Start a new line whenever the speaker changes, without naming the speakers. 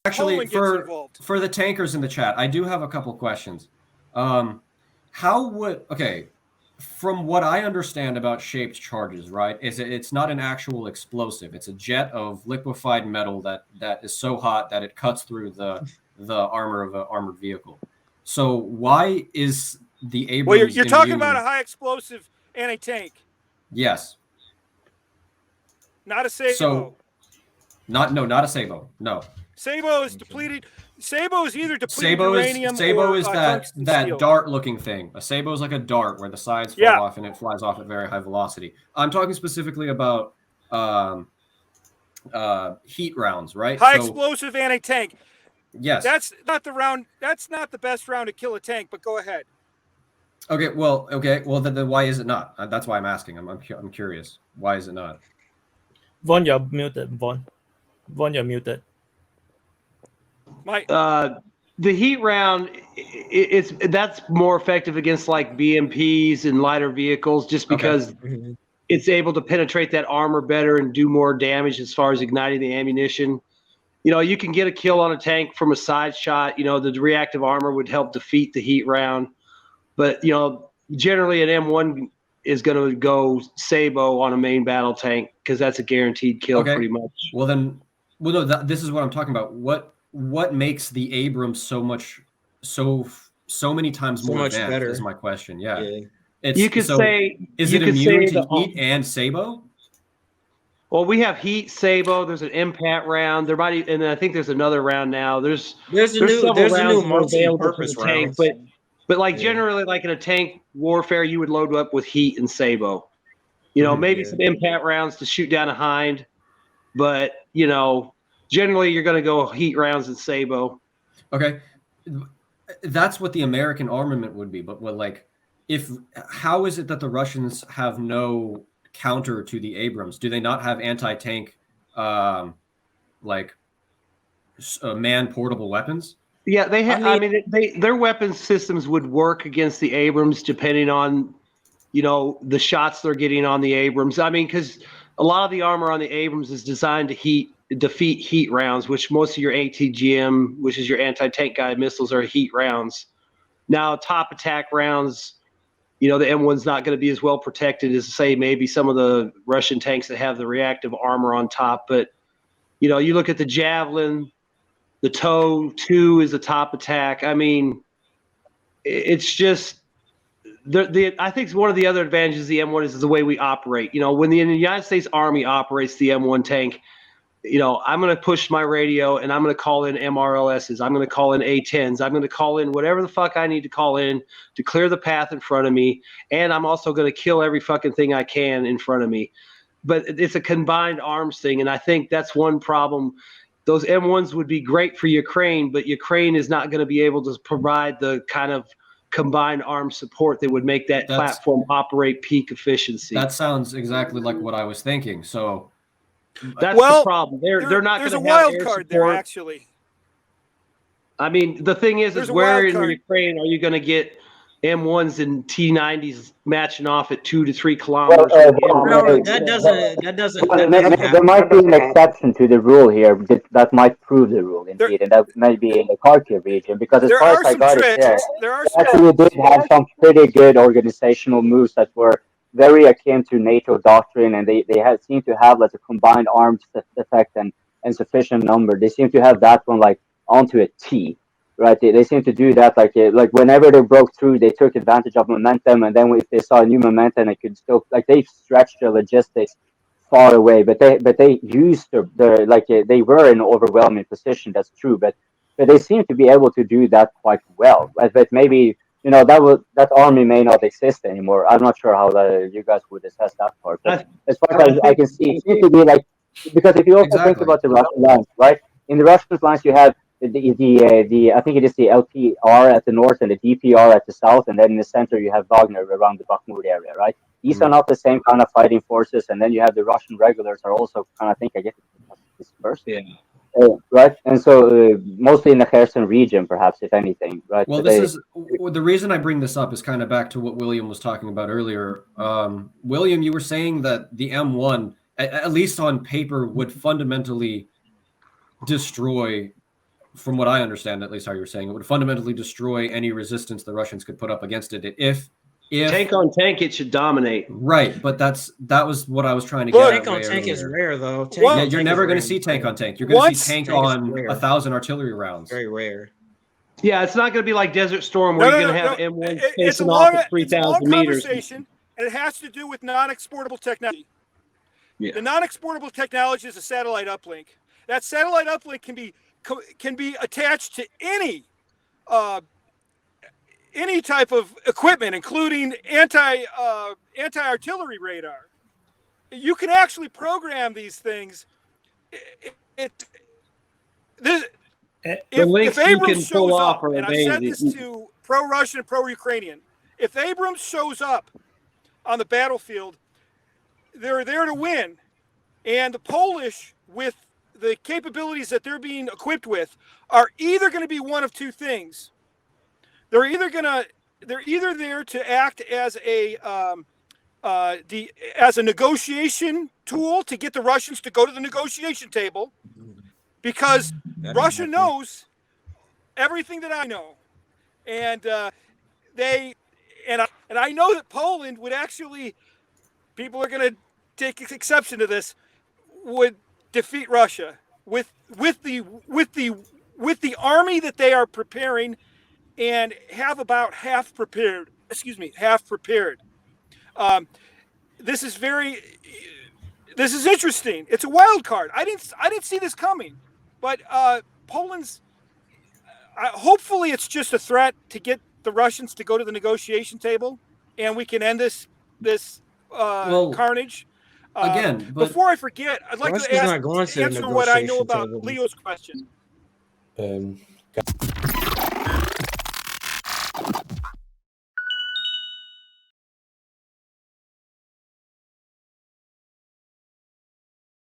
Actually,
Poland gets involved.
for the tankers in the chat, I do have a couple questions. From what I understand about shaped charges, right, is it's not an actual explosive. It's a jet of liquefied metal that is so hot that it cuts through the armor of an armored vehicle. So why is the Abrams
Well, you're talking about a high explosive anti-tank.
Yes.
Not a Sabot.
So, not a Sabot. No.
Sabot is depleted. Sabot is either depleted uranium
Sabot
or
is that dart-looking thing. A Sabot is like a dart where the sides fall off and it flies off at very high velocity. I'm talking specifically about heat rounds, right?
High explosive anti-tank.
Yes.
That's not the round. That's not the best round to kill a tank. But go ahead.
Okay. Well, then why is it not? That's why I'm asking. I'm curious. Why is it not?
Vaughn, you're muted. Vaughn, you're muted.
The heat round, that's more effective against like BMPs and lighter vehicles, just because it's able to penetrate that armor better and do more damage as far as igniting the ammunition. You know, you can get a kill on a tank from a side shot. You know, the reactive armor would help defeat the heat round. But, you know, generally an M1 is going to go Sabot on a main battle tank because that's a guaranteed kill pretty much.
Well, no, this is what I'm talking about. What makes the Abrams so many times more advanced better is my question. Yeah.
Is it
immune to heat and Sabot?
Well, we have heat Sabot. There's an impact round. There might, and I think there's another round now. There's a new multi-purpose round. But like generally, like in a tank warfare, you would load up with heat and Sabot. You know, maybe some impact rounds to shoot down a hind, but you know, generally you're going to go heat rounds and Sabot.
Okay, that's what the American armament would be. But how is it that the Russians have no counter to the Abrams? Do they not have anti-tank, man-portable weapons?
Yeah, they have. Their weapons systems would work against the Abrams depending on, you know, the shots they're getting on the Abrams. I mean, because a lot of the armor on the Abrams is designed to defeat heat rounds, which most of your ATGM, which is your anti-tank guided missiles, are heat rounds. Now, top attack rounds, you know, the M1's not going to be as well protected as, say, maybe some of the Russian tanks that have the reactive armor on top. But, you know, you look at the Javelin, the TOW-2 is a top attack. I mean, it's just I think one of the other advantages of the M1 is the way we operate. You know, when the United States Army operates the M1 tank, you know, I'm going to push my radio and I'm going to call in MRLSs. I'm going to call in A-10s. I'm going to call in whatever the fuck I need to call in to clear the path in front of me. And I'm also going to kill every fucking thing I can in front of me. But it's a combined arms thing. And I think that's one problem. Those M1s would be great for Ukraine, but Ukraine is not going to be able to provide the kind of combined arms support that would make that platform operate peak efficiency.
That sounds exactly like what I was thinking. So
that's the problem. They're not going to have
wild card there, actually.
I mean, the thing is where in Ukraine are you going to get M1s and T90s matching off at 2 to 3 kilometers?
That doesn't. There might be an exception to the rule here that might prove the rule indeed, and that might be in the Kharkiv region, because as far as I got it there actually did have some pretty good organizational moves that were very akin to NATO doctrine, and they seem to have like a combined arms effect and sufficient number. They seem to have that one like onto a T. Right, they seem to do that like whenever they broke through, they took advantage of momentum, and then if they saw new momentum, they could still they stretched their logistics far away. But they used they were in an overwhelming position. That's true, but they seem to be able to do that quite well. But maybe that army may not exist anymore. I'm not sure how you guys would assess that part. But as far as I can see, it seems to be because if you also think about the Russian lines, right? In the Russian lines, you have the I think it is the LPR at the north and the DPR at the south, and then in the center you have Wagner around the Bakhmut area, right? These are not the same kind of fighting forces, and then you have the Russian regulars are also kind of dispersed, right? And so mostly in the Kherson region, perhaps, if anything, right?
Well, the reason I bring this up is kind of back to what William was talking about earlier. William, you were saying that the M1, at least on paper, would fundamentally destroy from what I understand, at least how you're saying, it would fundamentally destroy any resistance the Russians could put up against it. If
tank on tank, it should dominate.
Right, but that was what I was trying to get at.
Tank on tank is rare, though.
Yeah, you're never going to see tank on tank. You're going to see tank on 1,000 artillery rounds.
Very rare.
Yeah, it's not going to be like Desert Storm where you're going to have M1 facing off at 3,000 meters.
And it has to do with non-exportable technology.
Yeah.
The non-exportable technology is a satellite uplink. That satellite uplink can be attached to any type of equipment, including anti-artillery radar. You can actually program these things. If Abrams shows up, and I've said this to pro-Russian and pro-Ukrainian, if Abrams shows up on the battlefield, they're there to win. And the Polish, with the capabilities that they're being equipped with, are either going to be one of two things. They're either there to act as a negotiation tool to get the Russians to go to the negotiation table, because Russia knows everything that I know, and I know that Poland would actually, people are going to take exception to this, would defeat Russia with the army that they are preparing and have about half prepared. This is interesting. It's a wild card. I didn't see this coming, but Poland's. Hopefully, it's just a threat to get the Russians to go to the negotiation table, and we can end this carnage.
Again, but
before I forget, I'd like to answer what I know about Leo's question.